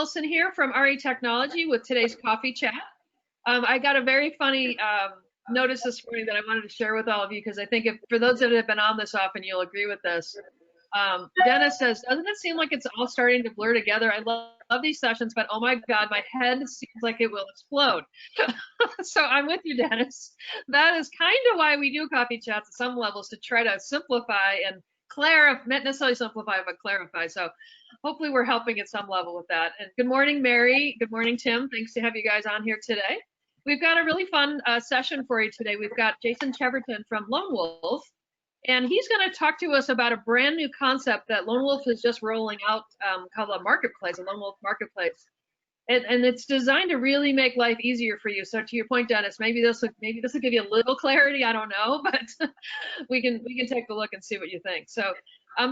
Wilson here from RE Technology with today's coffee chat. I got a very funny notice this morning that I wanted to share with all of you because I think for those that have been on this often, you'll agree with this. Dennis says, doesn't it seem like it's all starting to blur together? I love these sessions, but oh my God, my head seems like it will explode. So I'm with you, Dennis. That is kind of why we do coffee chats at some levels, to try to simplify and clarify, not necessarily simplify, but clarify. So hopefully we're helping at some level with that. And good morning, Mary. Good morning, Tim. Thanks to have you guys on here today. We've got a really fun session for you today. We've got Jason Cheverton from Lone Wolf, and he's going to talk to us about a brand new concept that Lone Wolf is just rolling out called a marketplace, a Lone Wolf marketplace. And it's designed to really make life easier for you. So to your point, Dennis, maybe this will give you a little clarity. I don't know, but we can take a look and see what you think. So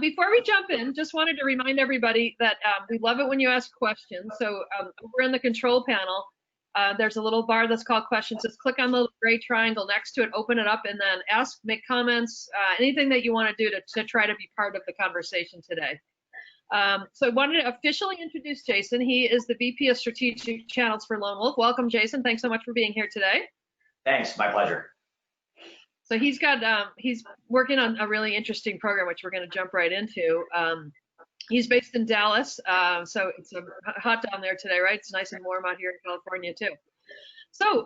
before we jump in, just wanted to remind everybody that we love it when you ask questions. So over in the control panel, there's a little bar that's called questions. Just click on the little gray triangle next to it, open it up, and then ask, make comments, anything that you want to do to try to be part of the conversation today. So I wanted to officially introduce Jason. He is the VP of Strategic Channels for Lone Wolf. Welcome, Jason. Thanks so much for being here today. Thanks, my pleasure. So he's working on a really interesting program, which we're going to jump right into. He's based in Dallas, so it's hot down there today, right? It's nice and warm out here in California too. So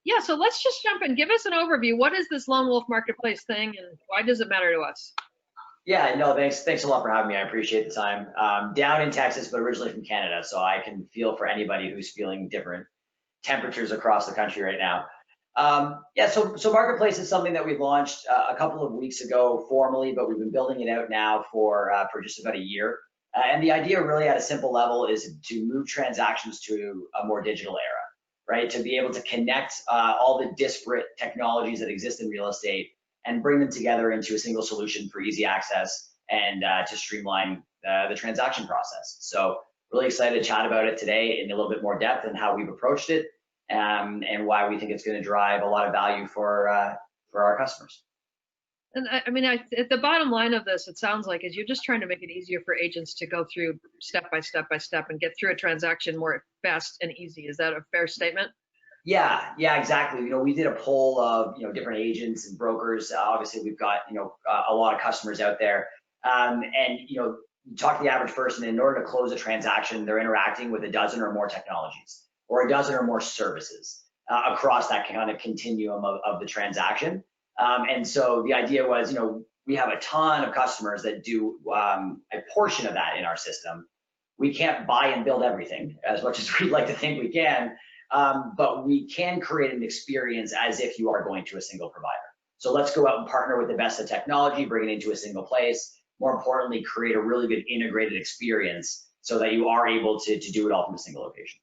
yeah, so let's just jump in. Give us an overview. What is this Lone Wolf Marketplace thing, and why does it matter to us? Yeah, no, thanks a lot for having me. I appreciate the time. Down in Texas, but originally from Canada, so I can feel for anybody who's feeling different temperatures across the country right now. Yeah, so Marketplace is something that we launched a couple of weeks ago formally, but we've been building it out now for just about a year. And the idea really at a simple level is to move transactions to a more digital era, right? To be able to connect all the disparate technologies that exist in real estate and bring them together into a single solution for easy access and to streamline the transaction process. So really excited to chat about it today in a little bit more depth and how we've approached it and why we think it's going to drive a lot of value for our customers. And I mean, at the bottom line of this, it sounds like is you're just trying to make it easier for agents to go through step by step and get through a transaction more fast and easy. Is that a fair statement? Yeah, exactly. You know, we did a poll of, different agents and brokers. Obviously, we've got, a lot of customers out there. And, you talk to the average person, and in order to close a transaction, they're interacting with a dozen or more technologies or a dozen or more services across that kind of continuum of the transaction. And so the idea was, we have a ton of customers that do a portion of that in our system. We can't buy and build everything as much as we'd like to think we can. But we can create an experience as if you are going to a single provider. So let's go out and partner with the best of technology, bring it into a single place. More importantly, create a really good integrated experience so that you are able to do it all from a single location.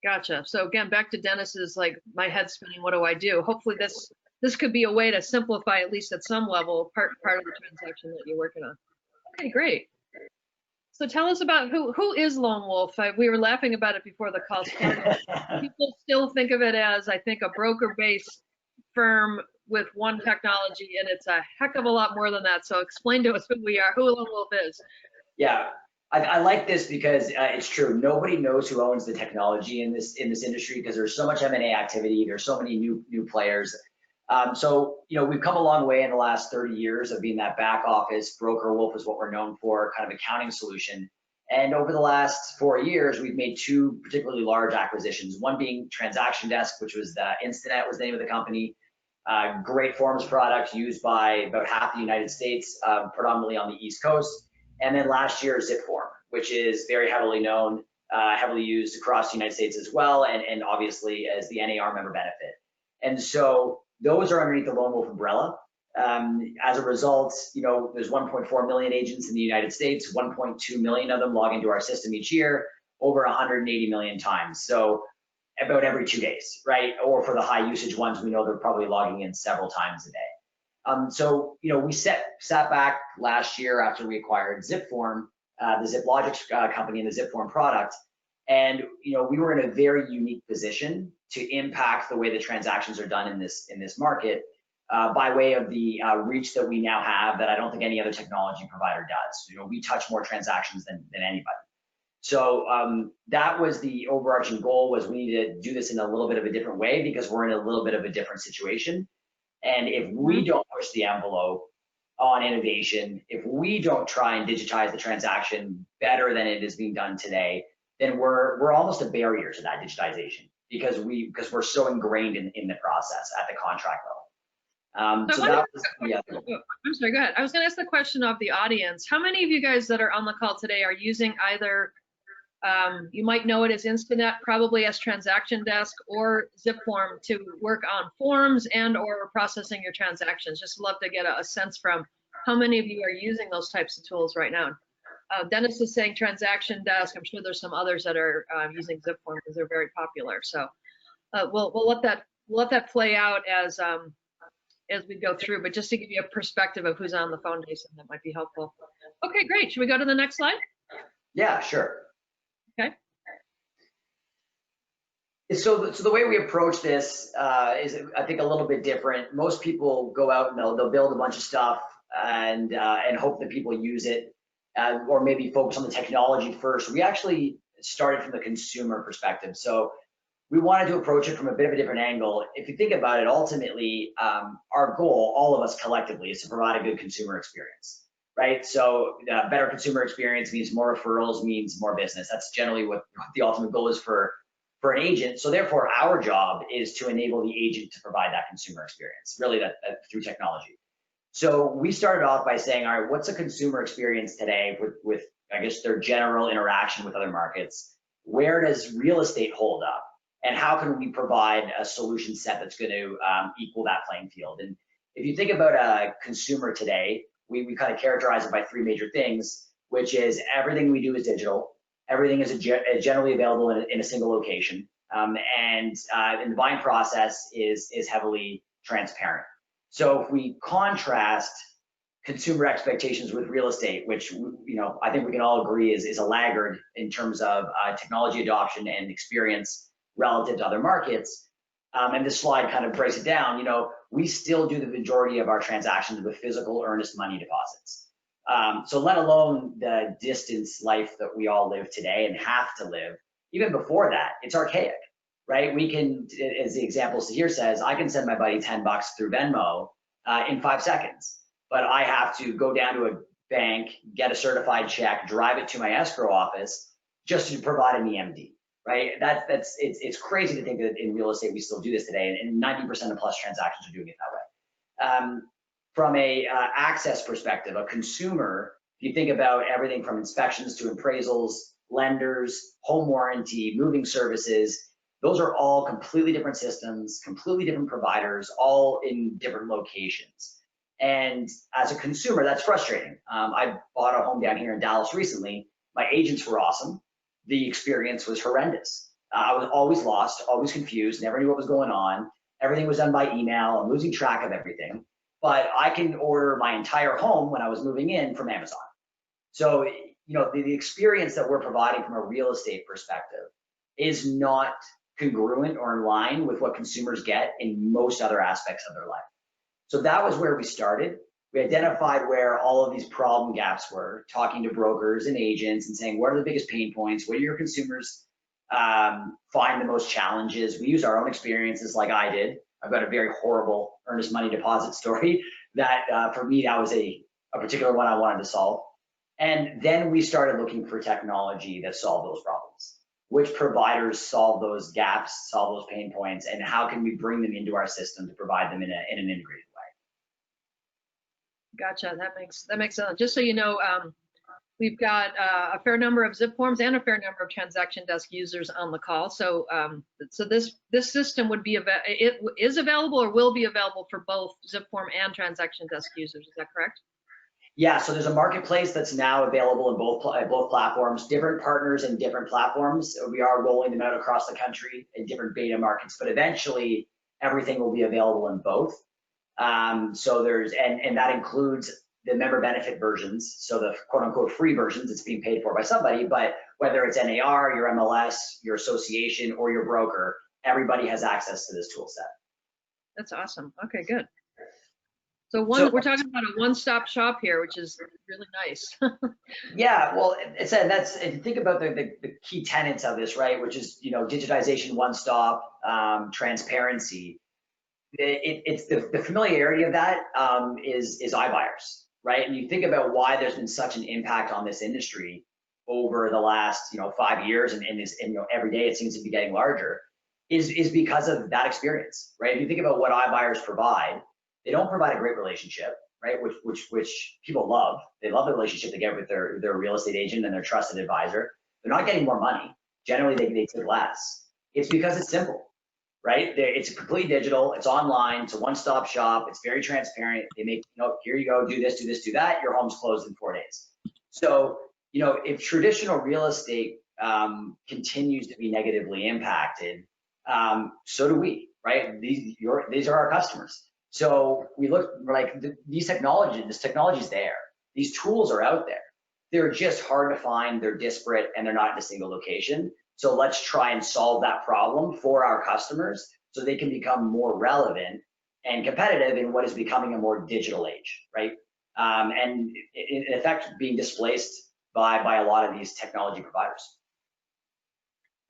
Gotcha. So again, back to Dennis's, like, my head's spinning, what do I do? Hopefully this could be a way to simplify, at least at some level, part of the transaction that you're working on. Okay, great. So tell us about who is Lone Wolf. We were laughing about it before the call started. People still think of it as, I think, a broker-based firm with one technology, and it's a heck of a lot more than that. So explain to us who we are, who Lone Wolf is. Yeah, I like this because it's true. Nobody knows who owns the technology in this industry because there's so much M&A activity. There's so many new players. So, we've come a long way in the last 30 years of being that back office. Broker Wolf is what we're known for, kind of accounting solution. And over the last 4 years, we've made two particularly large acquisitions, one being Transaction Desk, which was Instinet was the name of the company. Great forms product used by about half the United States, predominantly on the East Coast. And then last year, Zipform, which is very heavily known, heavily used across the United States as well, and obviously as the NAR member benefit. And so those are underneath the Lone Wolf umbrella. As a result, there's 1.4 million agents in the United States, 1.2 million of them log into our system each year, over 180 million times. So about every 2 days, right? Or for the high usage ones, we know they're probably logging in several times a day. So, we sat back last year after we acquired Zipform, the ZipLogic company and the Zipform product. And we were in a very unique position to impact the way the transactions are done in this market by way of the reach that we now have that I don't think any other technology provider does. We touch more transactions than anybody. So that was the overarching goal, was we need to do this in a little bit of a different way because we're in a little bit of a different situation. And if we don't push the envelope on innovation, if we don't try and digitize the transaction better than it is being done today, then we're almost a barrier to that digitization because we're so ingrained in the process at the contract level. So that was I'm sorry, go ahead. I was going to ask the question of the audience. How many of you guys that are on the call today are using either, you might know it as Instinet, probably as Transaction Desk, or Zipform to work on forms and or processing your transactions? Just love to get a sense from how many of you are using those types of tools right now. Dennis is saying Transaction Desk. I'm sure there's some others that are using Zipform because they're very popular. So we'll let that play out as we go through, but just to give you a perspective of who's on the phone, Jason, that might be helpful. Okay, great. Should we go to the next slide? Yeah, sure. Okay. So the way we approach this is, I think, a little bit different. Most people go out and they'll build a bunch of stuff and hope that people use it, or maybe focus on the technology first. We actually started from the consumer perspective. So we wanted to approach it from a bit of a different angle. If you think about it, ultimately, our goal, all of us collectively, is to provide a good consumer experience, right? So better consumer experience means more referrals, means more business. That's generally what the ultimate goal is for an agent. So therefore, our job is to enable the agent to provide that consumer experience, really that through technology. So we started off by saying, all right, what's a consumer experience today with I guess, their general interaction with other markets? Where does real estate hold up? And how can we provide a solution set that's going to equal that playing field? And if you think about a consumer today, we kind of characterize it by three major things, which is everything we do is digital, everything is generally available in a single location, and the buying process is heavily transparent. So if we contrast consumer expectations with real estate, which I think we can all agree is a laggard in terms of technology adoption and experience relative to other markets. And this slide kind of breaks it down. We still do the majority of our transactions with physical earnest money deposits. So let alone the distance life that we all live today and have to live, even before that, it's archaic, right? We can, as the example here says, I can send my buddy $10 through Venmo in 5 seconds, but I have to go down to a bank, get a certified check, drive it to my escrow office just to provide an EMD. Right? It's crazy to think that in real estate we still do this today, and 90% of plus transactions are doing it that way. From a access perspective, a consumer, if you think about everything from inspections to appraisals, lenders, home warranty, moving services, those are all completely different systems, completely different providers, all in different locations. And as a consumer, that's frustrating. I bought a home down here in Dallas recently. My agents were awesome. The experience was horrendous. I was always lost, always confused, never knew what was going on. Everything was done by email. I'm losing track of everything. But I can order my entire home when I was moving in from Amazon. So, the experience that we're providing from a real estate perspective is not congruent or in line with what consumers get in most other aspects of their life. So that was where we started. We identified where all of these problem gaps were, talking to brokers and agents and saying, what are the biggest pain points? What do your consumers find the most challenges? We use our own experiences like I did. I've got a very horrible earnest money deposit story that for me, that was a particular one I wanted to solve. And then we started looking for technology that solved those problems. Which providers solve those gaps, solve those pain points, and how can we bring them into our system to provide them in an integrated way? Gotcha. That makes sense. Just so you know, we've got a fair number of Zipforms and a fair number of Transaction Desk users on the call. So, this system would be it is available or will be available for both Zipform and Transaction Desk users. Is that correct? Yeah. So there's a marketplace that's now available in both platforms. Different partners and different platforms. We are rolling them out across the country in different beta markets, but eventually everything will be available in both. So there's, and that includes the member benefit versions. So the quote unquote free versions, it's being paid for by somebody, but whether it's NAR, your MLS, your association, or your broker, everybody has access to this tool set. That's awesome. Okay, good. So we're talking about a one-stop shop here, which is really nice. Yeah, well, it's that's if you think about the key tenets of this, right, which is digitization, one stop, transparency. It's the familiarity of that is iBuyers, right? And you think about why there's been such an impact on this industry over the last 5 years, and every day it seems to be getting larger, is because of that experience, right? If you think about what iBuyers provide, they don't provide a great relationship, right? Which people love. They love the relationship they get with their real estate agent and their trusted advisor. They're not getting more money. Generally, they take less. It's because it's simple, right? It's completely digital. It's online. It's a one-stop shop. It's very transparent. They make, here you go, do this, do that. Your home's closed in 4 days. So, if traditional real estate continues to be negatively impacted, so do we, right? These are our customers. So we look like this technology's there. These tools are out there. They're just hard to find. They're disparate, and they're not in a single location. So let's try and solve that problem for our customers so they can become more relevant and competitive in what is becoming a more digital age, right? And in effect, being displaced by a lot of these technology providers.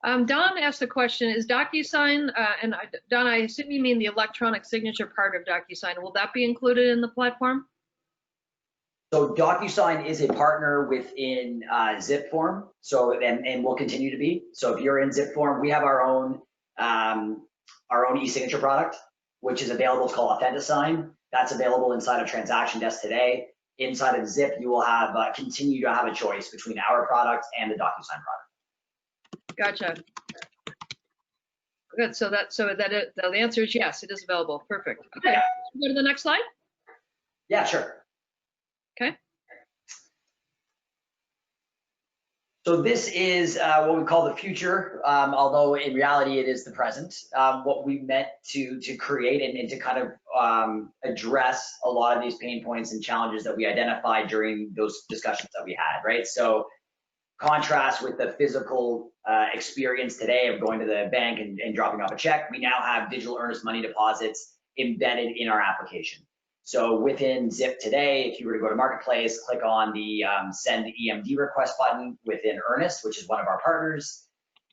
Don asked the question, is DocuSign, and Don, I assume you mean the electronic signature part of DocuSign, will that be included in the platform? So DocuSign is a partner within Zipform, so and will continue to be. So if you're in Zipform, we have our own e-signature product, which is available. It's called AuthentiSign. That's available inside of Transaction Desk today. Inside of Zip, you will have continue to have a choice between our product and the DocuSign product. Gotcha. Good. So the answer is yes, it is available. Perfect. Okay. Go to the next slide. Yeah, sure. Okay. So this is what we call the future, although in reality it is the present. What we meant to create and to kind of address a lot of these pain points and challenges that we identified during those discussions that we had, right? So contrast with the physical experience today of going to the bank and dropping off a check, we now have digital earnest money deposits embedded in our application. So within Zip today, if you were to go to Marketplace, click on the send EMD request button within Earnest, which is one of our partners,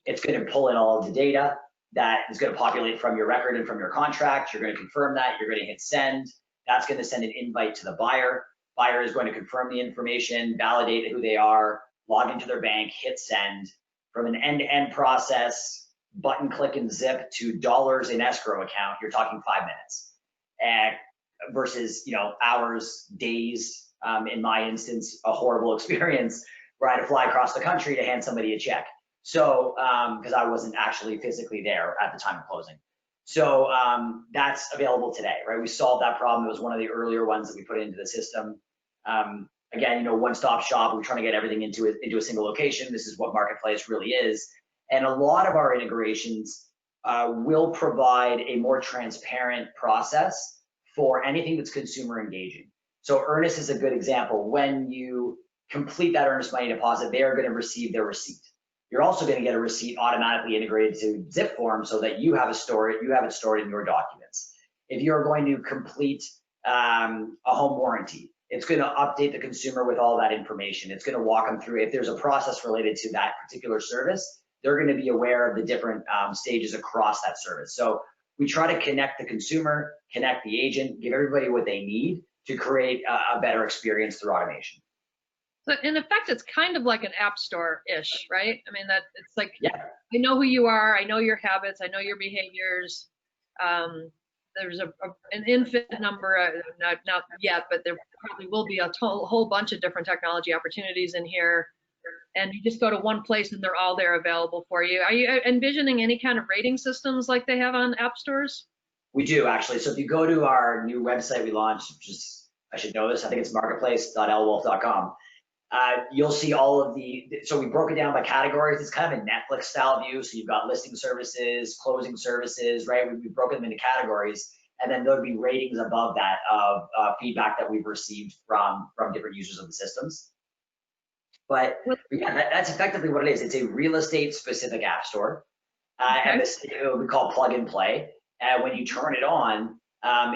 it's going to pull in all of the data that is going to populate from your record and from your contract. You're going to confirm that. You're going to hit send. That's going to send an invite to the buyer. Buyer is going to confirm the information, validate who they are, log into their bank, hit send. From an end-to-end process, button click and Zip to dollars in escrow account, you're talking 5 minutes. Versus hours, days, in my instance, a horrible experience where I had to fly across the country to hand somebody a check. So because I wasn't actually physically there at the time of closing. So that's available today, right? We solved that problem. It was one of the earlier ones that we put into the system. Again, one-stop shop. We're trying to get everything into a single location. This is what Marketplace really is. And a lot of our integrations will provide a more transparent process for anything that's consumer engaging. So Earnest is a good example. When you complete that earnest money deposit, they are going to receive their receipt. You're also going to get a receipt automatically integrated to Zipform so that you have it stored in your documents. If you're going to complete a home warranty, it's going to update the consumer with all that information. It's going to walk them through. If there's a process related to that particular service, they're going to be aware of the different stages across that service. So we try to connect the consumer, connect the agent, give everybody what they need to create a better experience through automation. So in effect, it's kind of like an app store-ish, right? I mean, that it's like, yeah. I know who you are, I know your habits, I know your behaviors. There's an infinite number, not yet, but there probably will be a whole bunch of different technology opportunities in here. And you just go to one place and they're all there available for you. Are you envisioning any kind of rating systems like they have on app stores? We do, actually. So if you go to our new website we launched, which is, I should know this, I think it's marketplace.lwolf.com. You'll see all of so we broke it down by categories. It's kind of a Netflix style view. So you've got listing services, closing services, right? We've broken them into categories. And then there'll be ratings above that of feedback that we've received from different users of the systems. But yeah, that's effectively what it is. It's a real estate specific app store. Okay. And this we call plug and play. When you turn it on,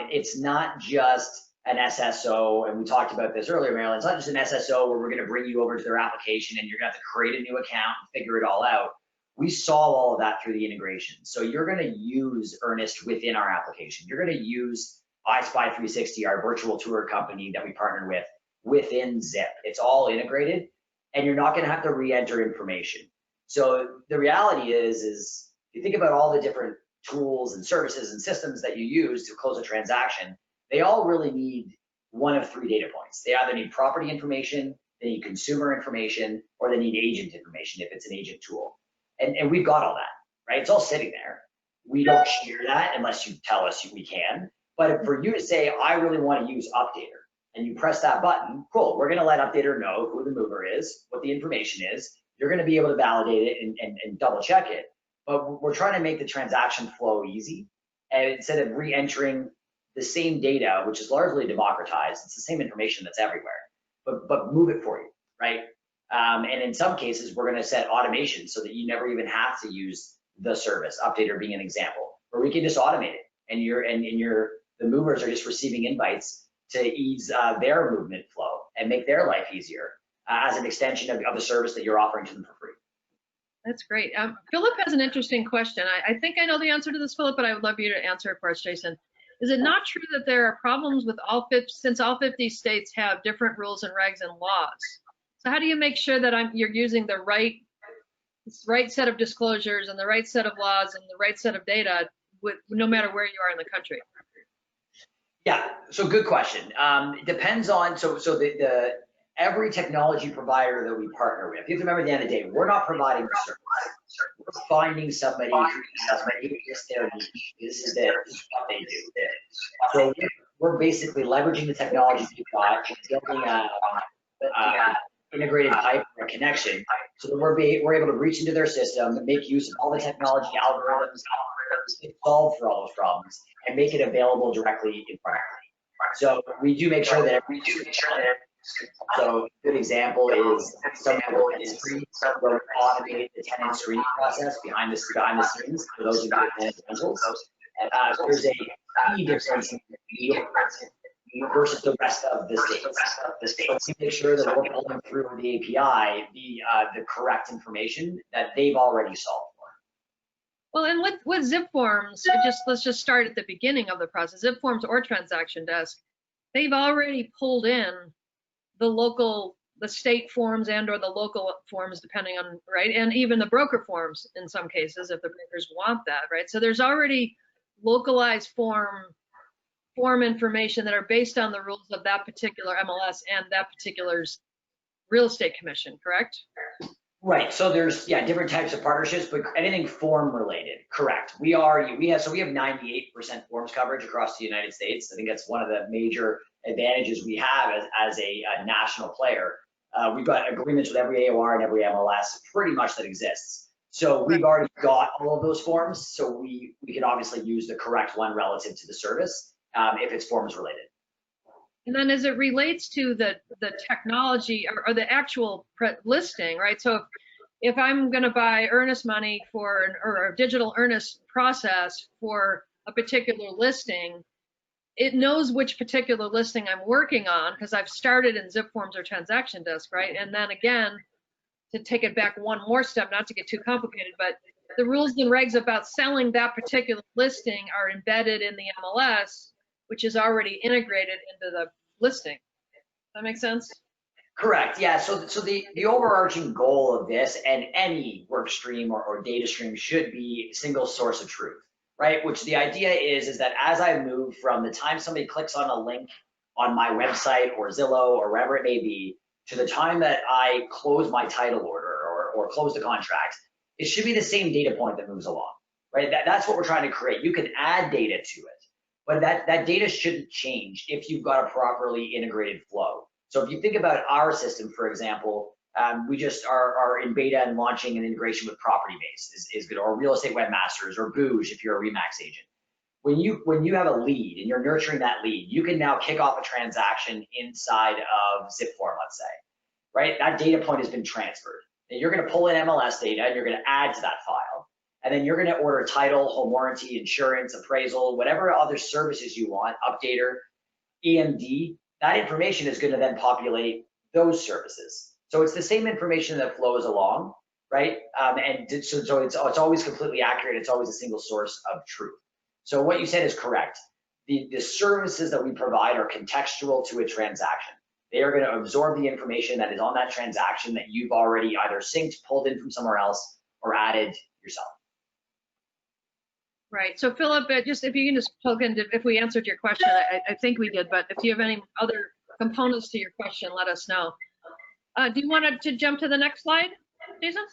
it's not just an SSO, and we talked about this earlier, Marilyn. It's not just an SSO where we're going to bring you over to their application and you're going to have to create a new account and figure it all out. We solve all of that through the integration. So you're going to use Earnest within our application. You're going to use iSpy 360, our virtual tour company that we partnered with, within Zip. It's all integrated, and you're not going to have to re-enter information. So the reality is you think about all the different tools and services and systems that you use to close a transaction, they all really need one of three data points. They either need property information, they need consumer information, or they need agent information if it's an agent tool. And we've got all that, right? It's all sitting there. We don't share that unless you tell us we can. But for you to say, I really want to use Updater, and you press that button, cool, we're going to let Updater know who the mover is, what the information is. You're going to be able to validate it and double check it. But we're trying to make the transaction flow easy. And instead of re-entering the same data, which is largely democratized, it's the same information that's everywhere, but move it for you, right? And in some cases, we're going to set automation so that you never even have to use the service, Updater being an example, where we can just automate it, and the movers are just receiving invites to ease their movement flow and make their life easier as an extension of the service that you're offering to them for free. That's great. Philip has an interesting question. I think I know the answer to this, Philip, but I would love you to answer it for us, Jason. Is it not true that there are problems with since all 50 states have different rules and regs and laws? So how do you make sure that you're using the right set of disclosures and the right set of laws and the right set of data no matter where you are in the country? Yeah, so good question. It depends on, every technology provider that we partner with, you have to remember at the end of the day, we're not providing the service. We're finding somebody who has this their niche. This is what they do. So we're basically leveraging the technology we've got, building a integrated pipe or a connection, so that we're able to reach into their system, make use of all the technology algorithms to solve for all those problems, and make it available directly in front of them. So we do make sure that so a good example is some of the industry where we automate the tenant screening process behind the scenes for those who do tenant rentals. There's a key difference versus the rest of the states. So we make sure that we're pulling through the API the correct information that they've already solved for. Well, and with Zipforms, let's just start at the beginning of the process. Zipforms or Transaction Desk, they've already pulled in the state forms and/or the local forms, depending on, right, and even the broker forms in some cases if the brokers want that, right? So there's already localized form information that are based on the rules of that particular MLS and that particular real estate commission, correct? Right. So there's different types of partnerships, but anything form related, correct? We have 98% forms coverage across the United States. I think that's one of the major advantages we have as a national player. We've got agreements with every AOR and every MLS pretty much that exists. So we've already got all of those forms. So we can obviously use the correct one relative to the service if it's forms related. And then as it relates to the technology or the actual listing, right? So if I'm going to buy earnest money or a digital earnest process for a particular listing, it knows which particular listing I'm working on because I've started in Zipforms or Transaction Desk, right? And then again, to take it back one more step, not to get too complicated, but the rules and regs about selling that particular listing are embedded in the MLS, which is already integrated into the listing. Does that make sense? Correct. Yeah. So the overarching goal of this and any work stream or data stream should be a single source of truth, right? Which the idea is that as I move from the time somebody clicks on a link on my website or Zillow or wherever it may be to the time that I close my title order or close the contract, it should be the same data point that moves along, right? That's what we're trying to create. You can add data to it, but that data shouldn't change if you've got a properly integrated flow. So if you think about our system, for example, we just are in beta and launching an integration with Property Base is good, or Real Estate Webmasters, or Booge if you're a Remax agent. When you have a lead and you're nurturing that lead, you can now kick off a transaction inside of Zipform, let's say, right? That data point has been transferred. And you're going to pull in MLS data and you're going to add to that file. And then you're going to order title, home warranty, insurance, appraisal, whatever other services you want, Updater. EMD, that information is going to then populate those services. So it's the same information that flows along, right? So it's always completely accurate. It's always a single source of truth. So what you said is correct. The services that we provide are contextual to a transaction. They are going to absorb the information that is on that transaction that you've already either synced, pulled in from somewhere else, or added yourself. Right. So Philip, just if you can just plug in, if we answered your question, I think we did, but if you have any other components to your question, let us know. Do you want to jump to the next slide, Jason?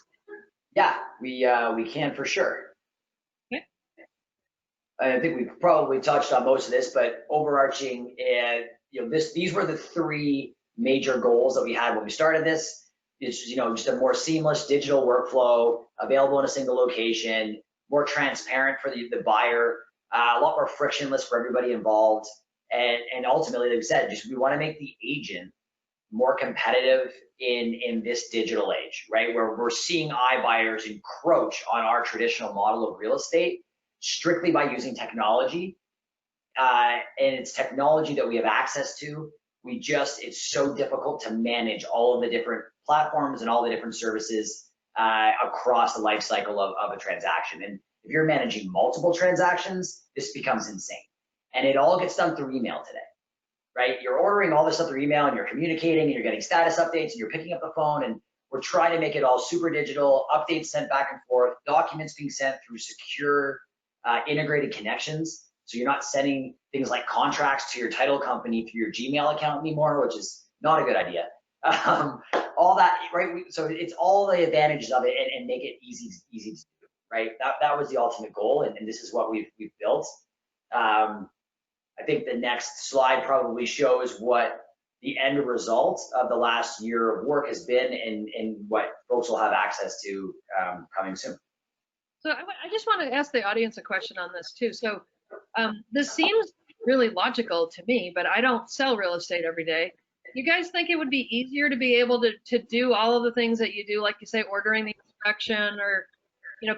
Yeah, we can for sure. Okay. I think we've probably touched on most of this, but overarching, these were the three major goals that we had when we started this. It's just a more seamless digital workflow, available in a single location, more transparent for the buyer, a lot more frictionless for everybody involved, and ultimately, like I said, we want to make the agent more competitive in this digital age, right? Where we're seeing iBuyers encroach on our traditional model of real estate strictly by using technology, and it's technology that we have access to. It's so difficult to manage all of the different platforms and all the different services across the life cycle of a transaction. And if you're managing multiple transactions, this becomes insane. And it all gets done through email today, right? You're ordering all this stuff through email, and you're communicating, and you're getting status updates, and you're picking up the phone, and we're trying to make it all super digital, updates sent back and forth, documents being sent through secure integrated connections. So you're not sending things like contracts to your title company through your Gmail account anymore, which is not a good idea. All that, right? So it's all the advantages of it, and make it easy to do, right? That was the ultimate goal, and this is what we've built. I think the next slide probably shows what the end result of the last year of work has been, and what folks will have access to coming soon. So I just want to ask the audience a question on this too. So this seems really logical to me, but I don't sell real estate every day. You guys think it would be easier to be able to do all of the things that you do, like you say, ordering the inspection, or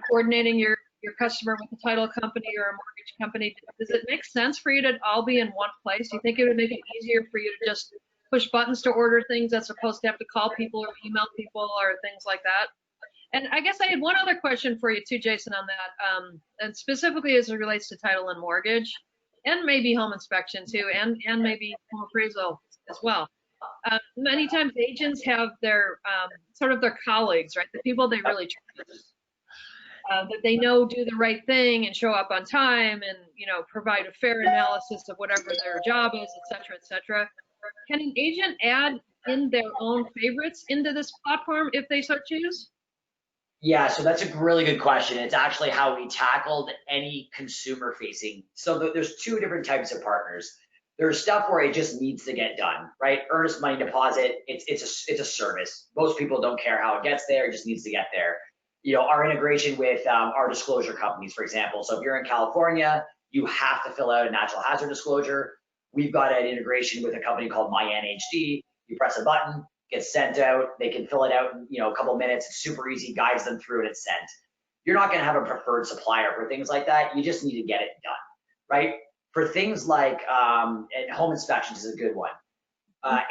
coordinating your customer with a title company or a mortgage company? Does it make sense for you to all be in one place? You think it would make it easier for you to just push buttons to order things as opposed to have to call people or email people or things like that? And I guess I had one other question for you too, Jason, on that, and specifically as it relates to title and mortgage, and maybe home inspection too, and maybe home appraisal as well. Many times agents have their sort of their colleagues, right? The people they really trust, that they know do the right thing and show up on time, and provide a fair analysis of whatever their job is, et cetera, et cetera. Can an agent add in their own favorites into this platform if they so choose? Yeah, so that's a really good question. It's actually how we tackled any consumer facing. So there's two different types of partners. There's stuff where it just needs to get done, right? Earnest money deposit, it's a service. Most people don't care how it gets there, it just needs to get there. Our integration with our disclosure companies, for example. So if you're in California, you have to fill out a natural hazard disclosure. We've got an integration with a company called MyNHD. You press a button, gets sent out. They can fill it out in a couple minutes. It's super easy, guides them through, and it's sent. You're not going to have a preferred supplier for things like that. You just need to get it done, right? For things like and home inspections is a good one.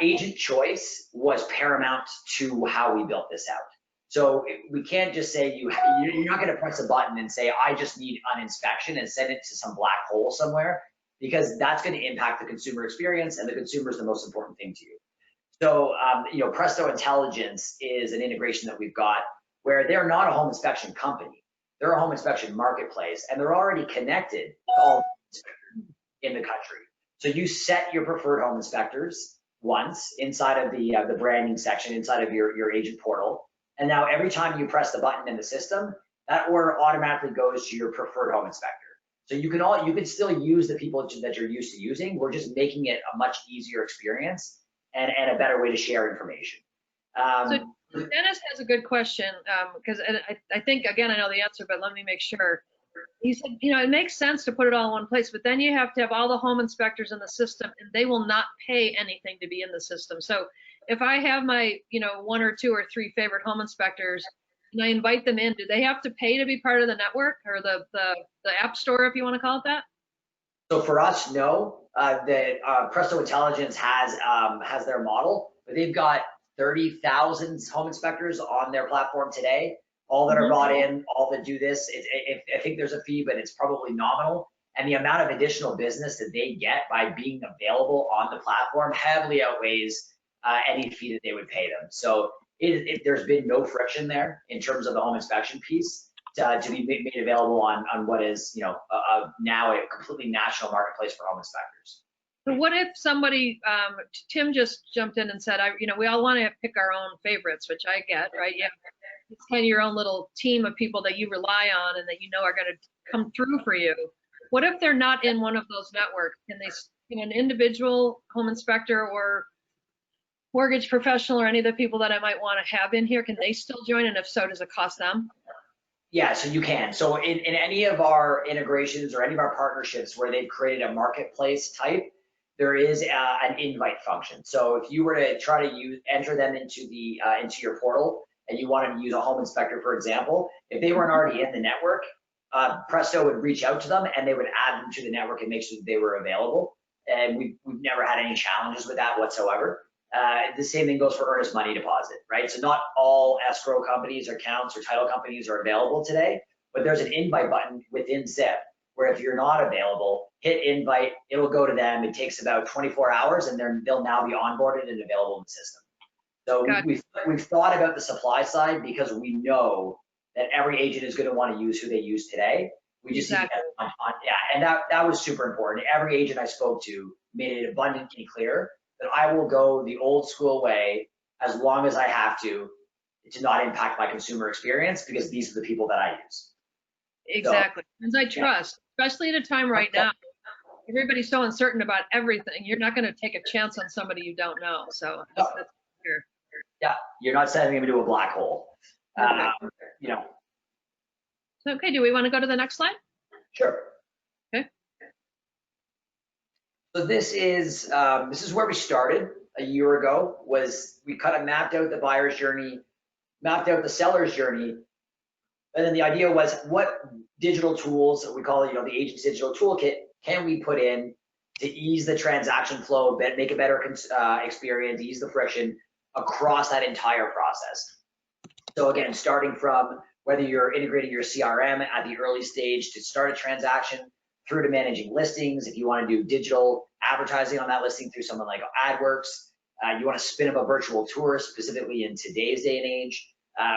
Agent choice was paramount to how we built this out. So we can't just say you're not going to press a button and say I just need an inspection and send it to some black hole somewhere, because that's going to impact the consumer experience, and the consumer is the most important thing to you. So, Presto Intelligence is an integration that we've got where they're not a home inspection company. They're a home inspection marketplace, and they're already connected to all inspectors in the country. So you set your preferred home inspectors once inside of the branding section, inside of your agent portal. And now every time you press the button in the system, that order automatically goes to your preferred home inspector. So you can still use the people that you're used to using. We're just making it a much easier experience, and a better way to share information. So Dennis has a good question, because I think, again, I know the answer, but let me make sure. He said, it makes sense to put it all in one place, but then you have to have all the home inspectors in the system, and they will not pay anything to be in the system. So if I have my, one or two or three favorite home inspectors, and I invite them in, do they have to pay to be part of the network, or the app store, if you want to call it that? So for us, no. Presto Intelligence has their model, but they've got 30,000 home inspectors on their platform today, all that are bought in, all that do this. I think there's a fee, but it's probably nominal. And the amount of additional business that they get by being available on the platform heavily outweighs any fee that they would pay them. So there's been no friction there in terms of the home inspection piece to be made available on what is, you know, now a completely national marketplace for home inspectors. So what if somebody, Tim just jumped in and said, you know, we all want to pick our own favorites, which I get, right? Yeah, it's kind of your own little team of people that you rely on and that you know are going to come through for you. What if they're not in one of those networks? Can an individual home inspector or mortgage professional or any of the people that I might want to have in here, can they still join? And if so, does it cost them? Yeah, so you can. So in any of our integrations or any of our partnerships where they've created a marketplace type, there is an invite function. So if you were to try to enter them into your portal and you wanted to use a home inspector, for example, if they weren't already in the network, Presto would reach out to them and they would add them to the network and make sure that they were available. And we've never had any challenges with that whatsoever. The same thing goes for earnest money deposit, right? So not all escrow companies or accounts or title companies are available today, but there's an invite button within Zip where if you're not available, hit invite, it'll go to them. It takes about 24 hours and they'll now be onboarded and available in the system. So we've thought about the supply side because we know that every agent is going to want to use who they use today. We just need that and that was super important. Every agent I spoke to made it abundantly clear that I will go the old school way as long as I have to not impact my consumer experience because these are the people that I use. Exactly. Because I trust, especially at a time right now, everybody's so uncertain about everything. You're not going to take a chance on somebody you don't know. So that's clear. Yeah, you're not sending them into a black hole. You know. Okay, do we want to go to the next slide? Sure. Okay. So this is where we started a year ago. We kind of mapped out the buyer's journey, mapped out the seller's journey, and then the idea was what digital tools, we call it, you know, the agent's digital toolkit, can we put in to ease the transaction flow, make a better experience, ease the friction across that entire process. So again, starting from whether you're integrating your CRM at the early stage to start a transaction, through to managing listings. If you want to do digital advertising on that listing through someone like AdWorks, you want to spin up a virtual tour specifically in today's day and age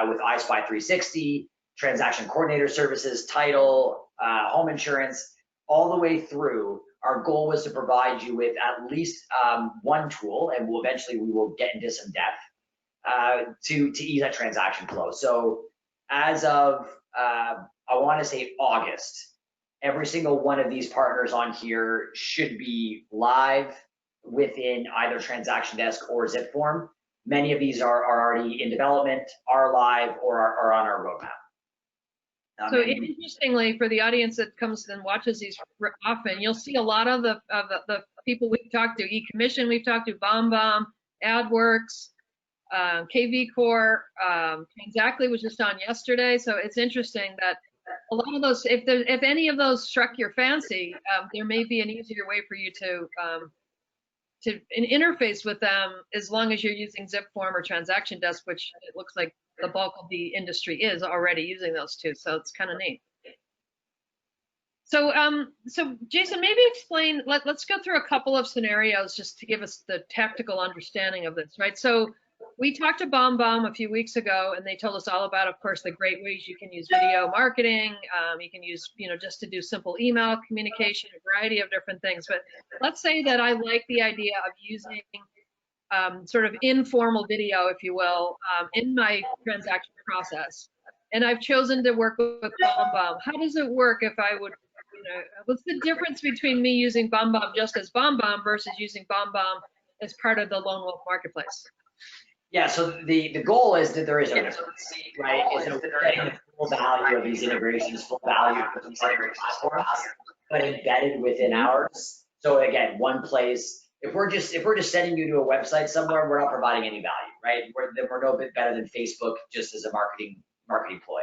with iSpy 360, transaction coordinator services, title, home insurance, all the way through. Our goal was to provide you with at least one tool, and we will get into some depth to ease that transaction flow. So as of, I want to say August, every single one of these partners on here should be live within either Transaction Desk or Zipform. Many of these are already in development, are live, or are on our roadmap. So interestingly, for the audience that comes and watches these often, you'll see a lot of the people we've talked to, eCommission we've talked to, BombBomb, AdWorks, KV Core, Transactly was just on yesterday. So it's interesting that a lot of those, if any of those struck your fancy, there may be an easier way for you to interface with them as long as you're using Zipform or Transaction Desk, which it looks like the bulk of the industry is already using those two. So it's kind of neat. So, so Jason, maybe explain. Let's go through a couple of scenarios just to give us the tactical understanding of this, right? So we talked to BombBomb a few weeks ago, and they told us all about, of course, the great ways you can use video marketing. You can use, just to do simple email communication, a variety of different things. But let's say that I like the idea of using sort of informal video, if you will, in my transaction process. And I've chosen to work with BombBomb. How does it work if I would, what's the difference between me using BombBomb just as BombBomb versus using BombBomb as part of the Lone Wolf Marketplace? Yeah, so the goal is that there is no difference, right? Is that we're getting the full value of these integrations, full value of these platforms, but embedded within ours. So again, one place. If we're just sending you to a website somewhere, we're not providing any value, right? We're no bit better than Facebook just as a marketing ploy.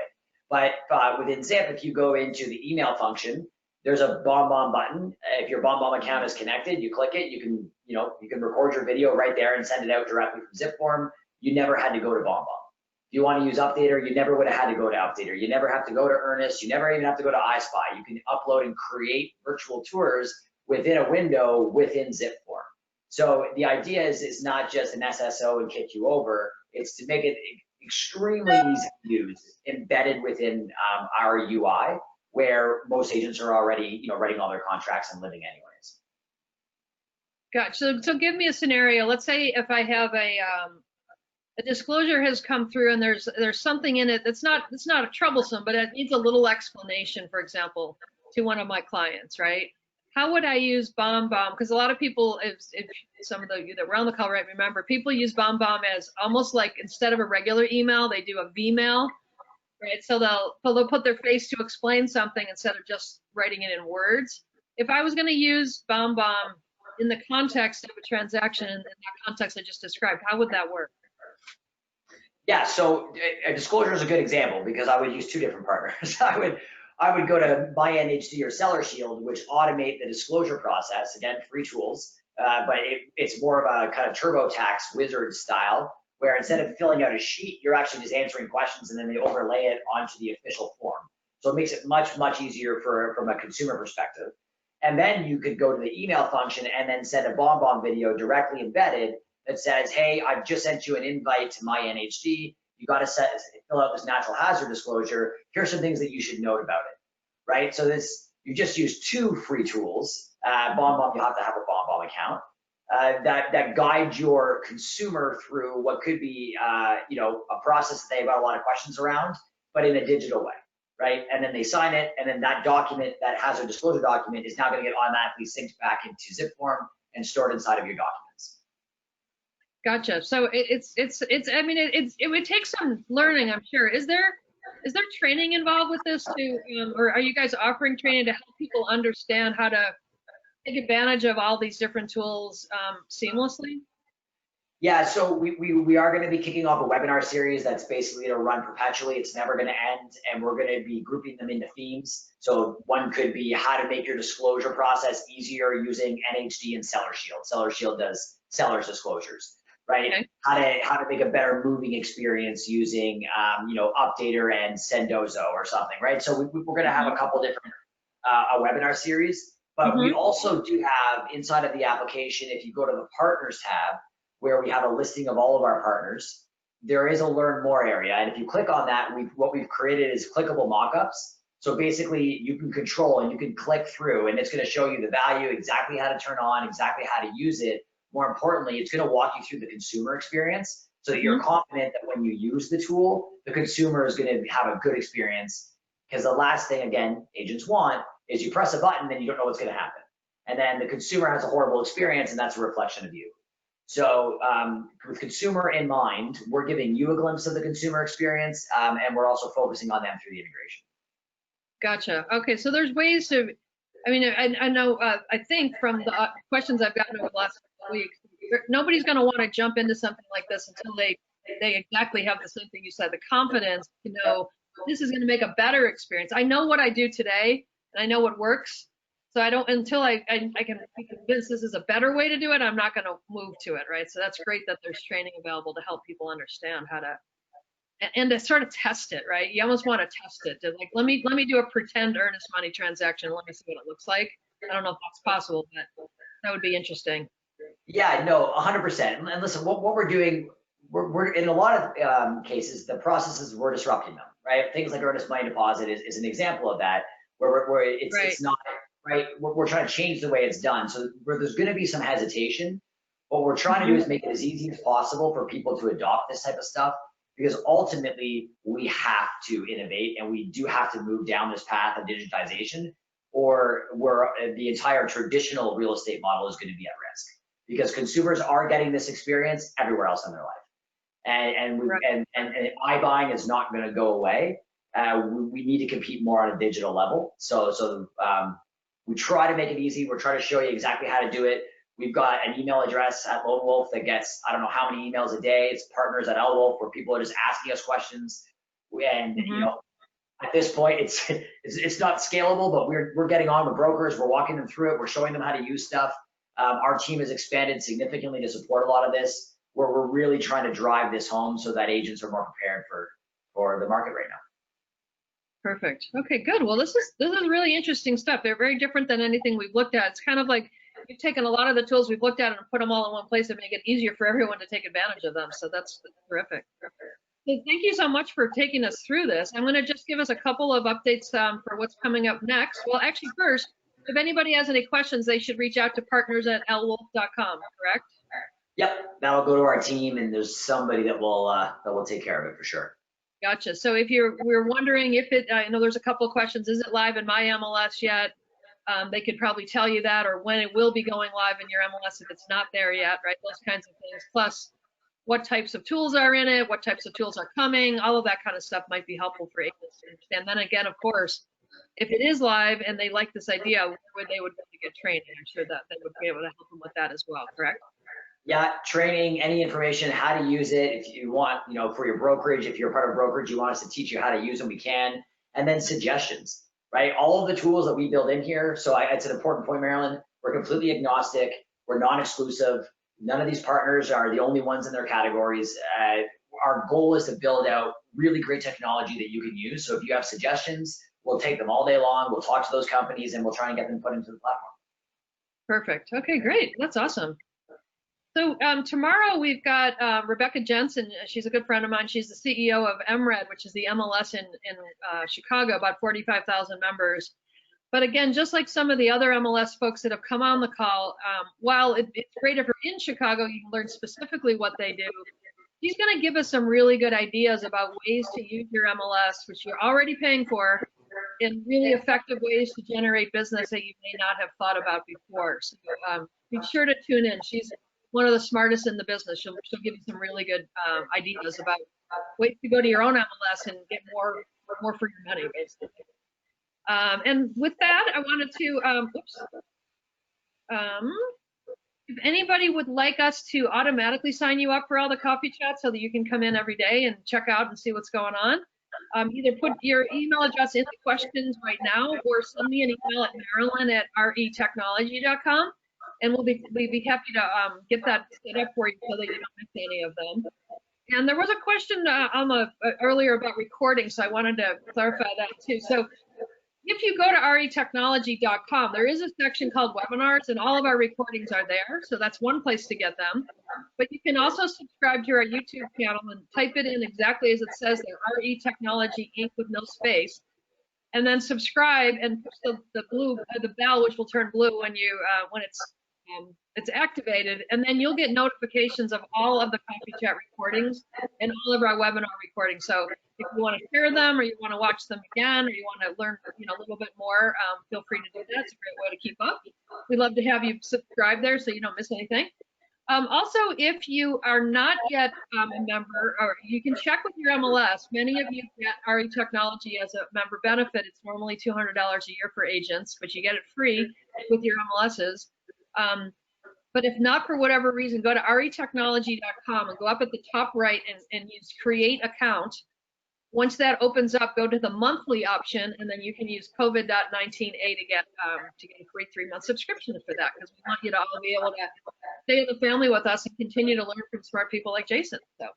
But within Zip, if you go into the email function, there's a BombBomb button. If your BombBomb account is connected, you click it, you can record your video right there and send it out directly from Zipform. You never had to go to BombBomb. If you want to use Updater, you never would have had to go to Updater. You never have to go to Earnest. You never even have to go to iSpy. You can upload and create virtual tours within a window within Zipform. So the idea is not just an SSO and kick you over. It's to make it extremely easy to use, embedded within our UI, where most agents are already, writing all their contracts and living anyways. Gotcha. So give me a scenario. Let's say if I have a disclosure has come through and there's something in it that's not troublesome, but it needs a little explanation, for example, to one of my clients, right? How would I use BombBomb? Because a lot of people, if some of you that were on the call, right, remember, people use BombBomb as almost like, instead of a regular email, they do a V-mail, right? So they'll put their face to explain something instead of just writing it in words. If I was going to use BombBomb in the context of a transaction, in that context I just described, how would that work? Yeah, so a disclosure is a good example because I would use two different partners. I would go to my NHD or Seller Shield, which automate the disclosure process. Again, free tools, but it's more of a kind of TurboTax wizard style, where instead of filling out a sheet, you're actually just answering questions and then they overlay it onto the official form. So it makes it much, much easier from a consumer perspective. And then you could go to the email function and then send a BombBomb video directly embedded that says, hey, I've just sent you an invite to my NHD. You got to fill out this natural hazard disclosure. Here's some things that you should note about it, right? So you just use two free tools. BombBomb, you have to have a BombBomb account that guide your consumer through what could be, a process that they've got a lot of questions around, but in a digital way, right? And then they sign it, and then that document, that hazard disclosure document, is now going to get automatically synced back into Zipform and stored inside of your documents. Gotcha. So it would take some learning, I'm sure. Is there training involved with this too, or are you guys offering training to help people understand how to take advantage of all these different tools seamlessly? Yeah, so we are going to be kicking off a webinar series that's basically going to run perpetually. It's never going to end, and we're going to be grouping them into themes. So one could be how to make your disclosure process easier using NHD and Seller Shield. Seller Shield does sellers disclosures, right? Okay. How to make a better moving experience using Updater and Sendozo or something, right? So we're going to have a couple different a webinar series, but we also do have inside of the application, if you go to the partners tab, where we have a listing of all of our partners, there is a learn more area. And if you click on that, what we've created is clickable mockups. So basically you can control and you can click through, and it's going to show you the value, exactly how to turn on, exactly how to use it. More importantly, it's going to walk you through the consumer experience so that you're confident that when you use the tool, the consumer is going to have a good experience. Because the last thing, again, agents want is you press a button and you don't know what's going to happen. And then the consumer has a horrible experience, and that's a reflection of you. So with consumer in mind, we're giving you a glimpse of the consumer experience, and we're also focusing on them through the integration. Gotcha. Okay, so there's ways to, I know, I think from the questions I've gotten over the last couple of weeks, nobody's going to want to jump into something like this until they exactly have the same thing you said, the confidence to know this is going to make a better experience. I know what I do today, and I know what works. So I don't, until I can be convinced this is a better way to do it, I'm not going to move to it, right? So that's great that there's training available to help people understand how to, and to sort of test it, right? You almost want to test it. To let me do a pretend earnest money transaction. Let me see what it looks like. I don't know if that's possible, but that would be interesting. Yeah, no, 100%. And listen, what we're doing, we're in a lot of cases, the processes, we're disrupting them, right? Things like earnest money deposit is an example of that, where it's not, right? We're trying to change the way it's done. So where there's going to be some hesitation, what we're trying to do is make it as easy as possible for people to adopt this type of stuff, because ultimately we have to innovate and we do have to move down this path of digitization, or where the entire traditional real estate model is going to be at risk, because consumers are getting this experience everywhere else in their life. And iBuying is not going to go away. We need to compete more on a digital level. So we try to make it easy. We're trying to show you exactly how to do it. We've got an email address at Lone Wolf that gets, I don't know how many emails a day. It's partners at L Wolf, where people are just asking us questions. And at this point, it's not scalable, but we're getting on with brokers. We're walking them through it. We're showing them how to use stuff. Our team has expanded significantly to support a lot of this, where we're really trying to drive this home so that agents are more prepared for the market right now. Perfect. Okay, good. Well, this is really interesting stuff. They're very different than anything we've looked at. It's kind of like we've taken a lot of the tools we've looked at and put them all in one place and make it easier for everyone to take advantage of them. So that's terrific. So thank you so much for taking us through this. I'm going to just give us a couple of updates for what's coming up next. Well, actually, first, if anybody has any questions, they should reach out to partners@lwolf.com, correct? Yep, that'll go to our team, and there's somebody that will take care of it for sure. Gotcha. So if we're wondering if it, I know there's a couple of questions. Is it live in my MLS yet? They could probably tell you that, or when it will be going live in your MLS if it's not there yet, right? Those kinds of things. Plus, what types of tools are in it? What types of tools are coming? All of that kind of stuff might be helpful for agents to understand. Then again, of course, if it is live and they like this idea, where they would go to get trained, I'm sure that they would be able to help them with that as well. Correct? Yeah, training, any information, how to use it. If you want, for your brokerage, if you're part of brokerage, you want us to teach you how to use them, we can. And then suggestions, right? All of the tools that we build in here. So it's an important point, Marilyn. We're completely agnostic. We're non-exclusive. None of these partners are the only ones in their categories. Our goal is to build out really great technology that you can use. So if you have suggestions, we'll take them all day long. We'll talk to those companies and we'll try and get them put into the platform. Perfect. Okay, great. That's awesome. So tomorrow we've got Rebecca Jensen. She's a good friend of mine. She's the CEO of MRED, which is the MLS in Chicago, about 45,000 members. But again, just like some of the other MLS folks that have come on the call, while it's great if you're in Chicago, you can learn specifically what they do. She's going to give us some really good ideas about ways to use your MLS, which you're already paying for, in really effective ways to generate business that you may not have thought about before. So be sure to tune in. She's one of the smartest in the business. She'll give you some really good ideas about ways to go to your own MLS and get more for your money, basically. And with that, I wanted to, if anybody would like us to automatically sign you up for all the coffee chats so that you can come in every day and check out and see what's going on, either put your email address in the questions right now or send me an email at marilyn@retechnology.com. And we'll be happy to get that set up for you so that you don't miss any of them. And there was a question earlier about recording, so I wanted to clarify that too. So if you go to retechnology.com, there is a section called webinars, and all of our recordings are there. So that's one place to get them. But you can also subscribe to our YouTube channel and type it in exactly as it says there, RE Technology Inc. with no space. And then subscribe and push the bell, which will turn blue when it's activated, and then you'll get notifications of all of the coffee chat recordings and all of our webinar recordings. So if you want to share them or you want to watch them again or you want to learn a little bit more, feel free to do that. It's a great way to keep up. We'd love to have you subscribe there so you don't miss anything. Also, if you are not yet a member, or you can check with your MLS. Many of you get RE Technology as a member benefit. It's normally $200 a year for agents, but you get it free with your MLSs. But if not, for whatever reason, go to retechnology.com and go up at the top right and use create account. Once that opens up, go to the monthly option, and then you can use COVID-19A to get a free 3-month subscription for that, because we want you to all be able to stay in the family with us and continue to learn from smart people like Jason. So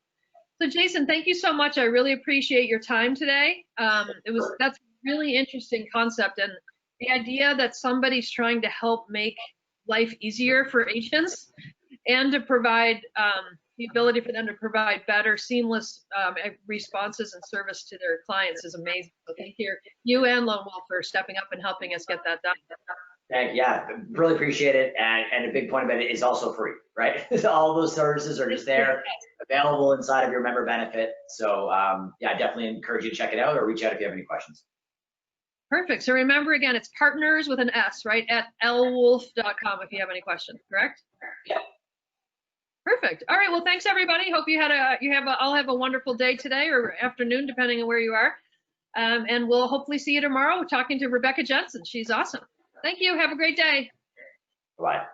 Jason, thank you so much. I really appreciate your time today. That's a really interesting concept, and the idea that somebody's trying to help make life easier for agents and to provide the ability for them to provide better, seamless responses and service to their clients is amazing. So thank you and Lone Wolf for stepping up and helping us get that done. Yeah, really appreciate it. And a big point about it is also free, right? All those services are just there, available inside of your member benefit. So yeah, I definitely encourage you to check it out or reach out if you have any questions. Perfect. So remember, again, it's partners with an S, right, at lwolf.com if you have any questions, correct? Yeah. Perfect. All right. Well, thanks everybody. Hope all have a wonderful day today or afternoon, depending on where you are. And we'll hopefully see you tomorrow talking to Rebecca Jensen. She's awesome. Thank you. Have a great day. Bye.